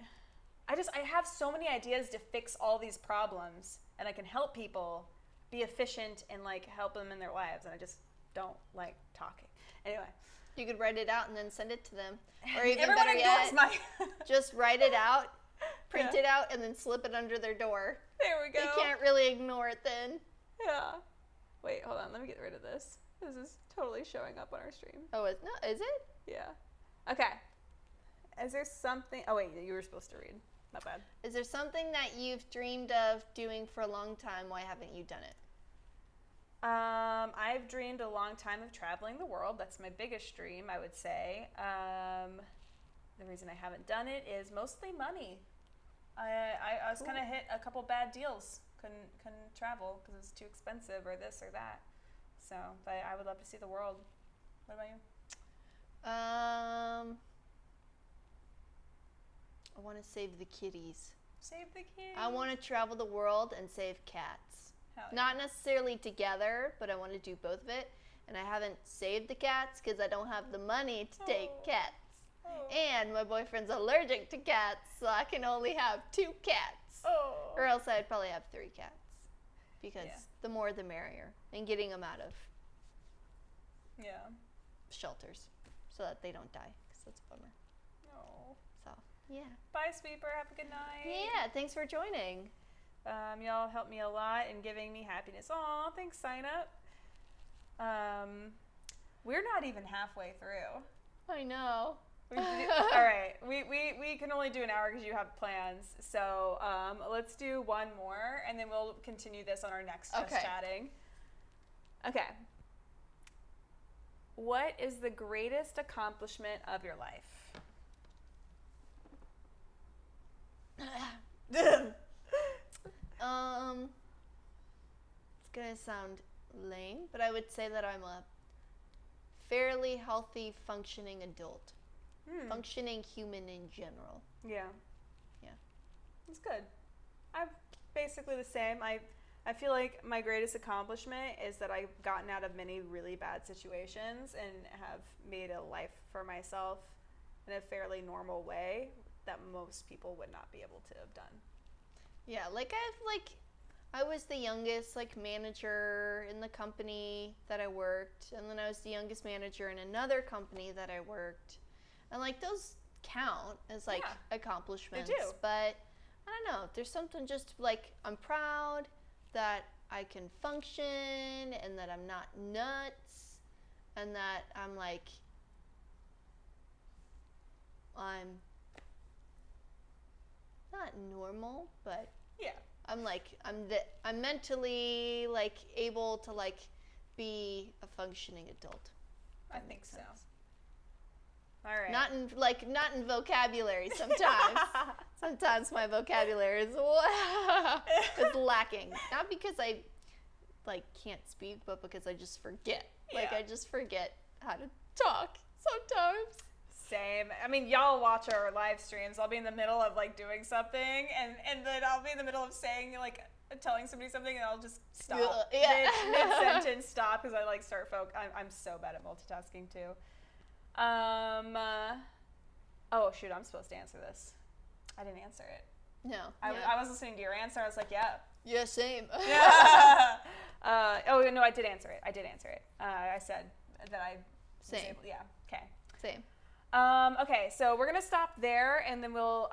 I have so many ideas to fix all these problems, and I can help people be efficient and like help them in their lives, and I just don't like talking. Anyway, You could write it out and then send it to them. Or even Everyone better yet, just write it out, print it out, and then slip it under their door. There we go. You can't really ignore it then. Yeah. Wait, hold on. Let me get rid of this. This is totally showing up on our stream. Oh, is it? Yeah. Okay. Is there something... Oh, wait. You were supposed to read. Not bad. Is there something that you've dreamed of doing for a long time? Why haven't you done it? I've dreamed a long time of traveling the world. That's my biggest dream, I would say. The reason I haven't done it is mostly money. I was kind of hit a couple bad deals. Couldn't travel because it's too expensive or this or that. So, but I would love to see the world. What about you? I want to save the kitties. Save the kitties. I want to travel the world and save cats. Hell yeah. Not necessarily together, but I want to do both of it. And I haven't saved the cats because I don't have the money to take cats. Oh. And my boyfriend's allergic to cats, so I can only have 2 cats. Oh. Or else I'd probably have 3 cats. Because the more the merrier. And getting them out of shelters so that they don't die. Because that's a bummer. No. So, yeah. Bye, Sweeper. Have a good night. Yeah, thanks for joining. Y'all helped me a lot in giving me happiness. Aw, thanks, Sign Up. We're not even halfway through. I know. All right, we can only do an hour because you have plans. So let's do one more, and then we'll continue this on our next Just Chatting. Okay. What is the greatest accomplishment of your life? It's gonna sound lame, but I would say that I'm a fairly healthy, functioning adult. Functioning human in general. Yeah. Yeah. That's good. I'm basically the same. I feel like my greatest accomplishment is that I've gotten out of many really bad situations and have made a life for myself in a fairly normal way that most people would not be able to have done. Yeah, I was the youngest manager in the company that I worked, and then I was the youngest manager in another company that I worked. And those count as accomplishments. They do. But I don't know, there's something just I'm proud that I can function and that I'm not nuts and that I'm not normal, but I'm mentally able to be a functioning adult. I think so. All right. Not in vocabulary sometimes. Sometimes my vocabulary is lacking. Not because I can't speak, but because I just forget. I just forget how to talk sometimes. Same. I mean, y'all watch our live streams. I'll be in the middle of doing something, and then I'll be in the middle of saying telling somebody something, and I'll just stop. Mid sentence stop because I start I'm so bad at multitasking too. Oh shoot, I'm supposed to answer this. I didn't answer it. No. I was listening to your answer. I was like, yeah. Yeah, same. Yeah. Oh no, I did answer it. I said that I was same. able, yeah. Okay. Same. Okay, so we're gonna stop there, and then we'll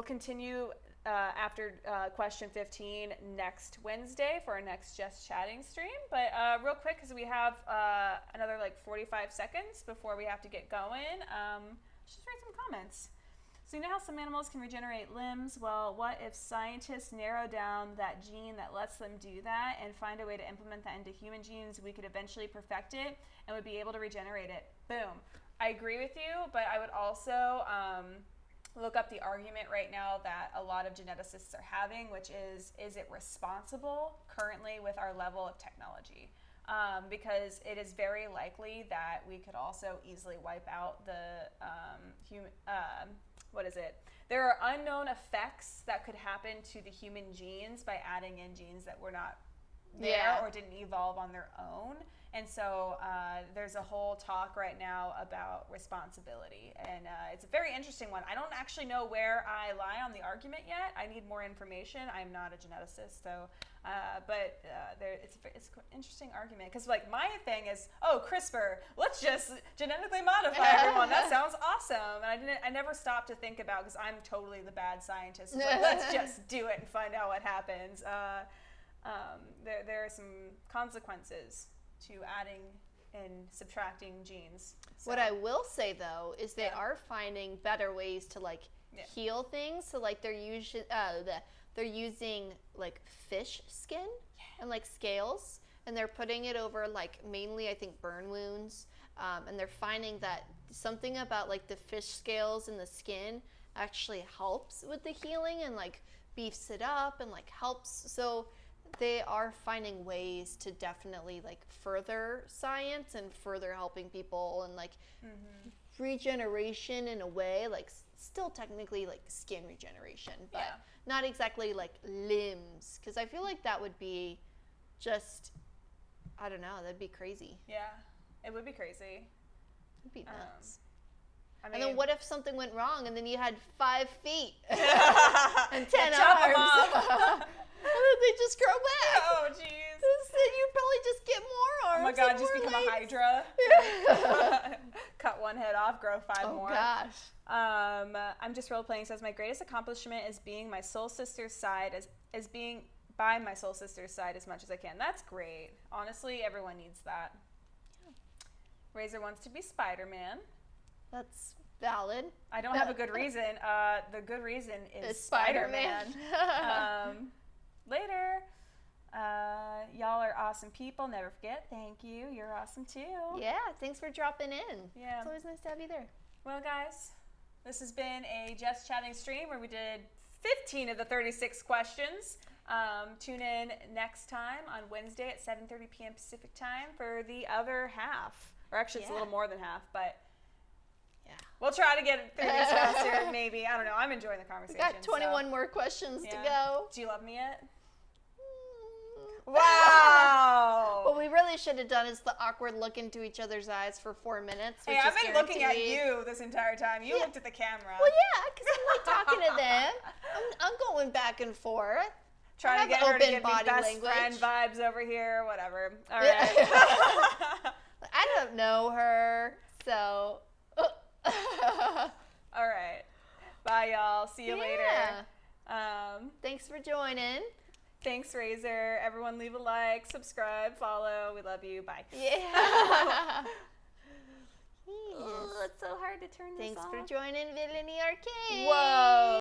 continue after question 15 next Wednesday for our next Just Chatting stream. But real quick, because we have another 45 seconds before we have to get going, just read some comments. So you know how some animals can regenerate limbs? Well, what if scientists narrow down that gene that lets them do that and find a way to implement that into human genes? We could eventually perfect it and would be able to regenerate it. Boom. I agree with you, but I would also look up the argument right now that a lot of geneticists are having, which is it responsible currently with our level of technology? Because it is very likely that we could also easily wipe out the human, there are unknown effects that could happen to the human genes by adding in genes that we're not there or didn't evolve on their own. And so there's a whole talk right now about responsibility, and it's a very interesting one. I don't actually know where I lie on the argument yet. I need more information. I'm not a geneticist, so it's an interesting argument, because like my thing is, CRISPR, let's just genetically modify everyone. That sounds awesome. And I never stopped to think about, because I'm totally the bad scientist. Like, let's just do it and find out what happens. There are some consequences to adding and subtracting genes. So. What I will say though is they are finding better ways to like heal things. So like they're using like fish skin and like scales, and they're putting it over like mainly I think burn wounds, and they're finding that something about like the fish scales and the skin actually helps with the healing and like beefs it up and like helps. So they are finding ways to definitely like further science and further helping people, and like regeneration in a way, like still technically like skin regeneration, but not exactly like limbs, because I feel like that would be just, I don't know, that'd be crazy. Yeah, it would be crazy. It'd be nuts. I mean, and then what if something went wrong and then you had 5 feet and 10 chop 'em arms? off. And then they just grow back. Oh, jeez. You probably just get more arms. Oh my God, and just more become legs. a Hydra. Cut one head off, grow 5 more. Oh gosh. I'm just role playing. Says my greatest accomplishment is being my soul sister's side, as being by my soul sister's side as much as I can. That's great. Honestly, everyone needs that. Yeah. Razor wants to be Spider-Man. That's valid. I don't have a good reason. The good reason is Spider-Man. Later. Y'all are awesome people. Never forget. Thank you. You're awesome too. Yeah, thanks for dropping in. Yeah. It's always nice to have you there. Well, guys, this has been a Just Chatting stream where we did 15 of the 36 questions. Tune in next time on Wednesday at 7:30 p.m. Pacific time for the other half. Or actually, it's a little more than half, but we'll try to get through these faster, maybe. I don't know. I'm enjoying the conversation. We got 21 more questions to go. Do you love me yet? Wow! What we really should have done is the awkward look into each other's eyes for 4 minutes. Hey, I've been looking at you this entire time. You looked at the camera. Well, yeah, because I'm like talking to them. I'm going back and forth. Trying to get her to give me best friend vibes over here, whatever. All right. I don't know her, so. All right. Bye, y'all. See you later. Thanks for joining. Thanks, Razor. Everyone leave a like, subscribe, follow. We love you. Bye. Yeah. It's so hard to turn this off. Thanks for joining Villainy Arcade. Whoa.